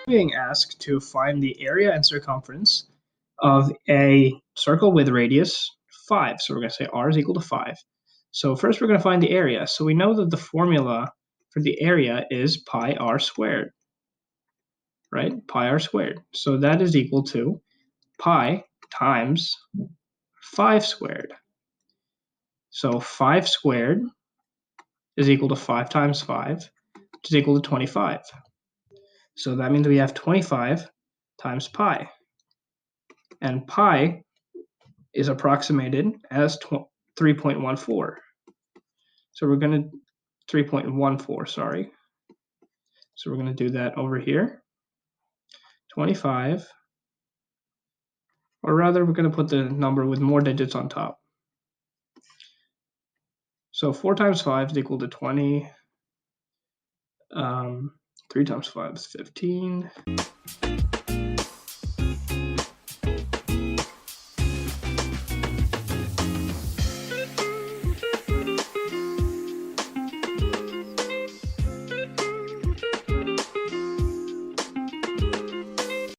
Being asked to find the area and circumference of a circle with radius 5. So we're going to say r is equal to 5. So first we're going to find the area. So we know that the formula for the area is pi r squared, right? Pi r squared. So that is equal to pi times 5 squared. So 5 squared is equal to 5 times 5, which is equal to 25. So that means we have 25 times pi. And pi is approximated as 3.14. So we're going to 3.14, sorry. So we're going to do that over here. 25, or rather we're going to put the number with more digits on top. So 4 times 5 is equal to 20. 3 times 5 is 15.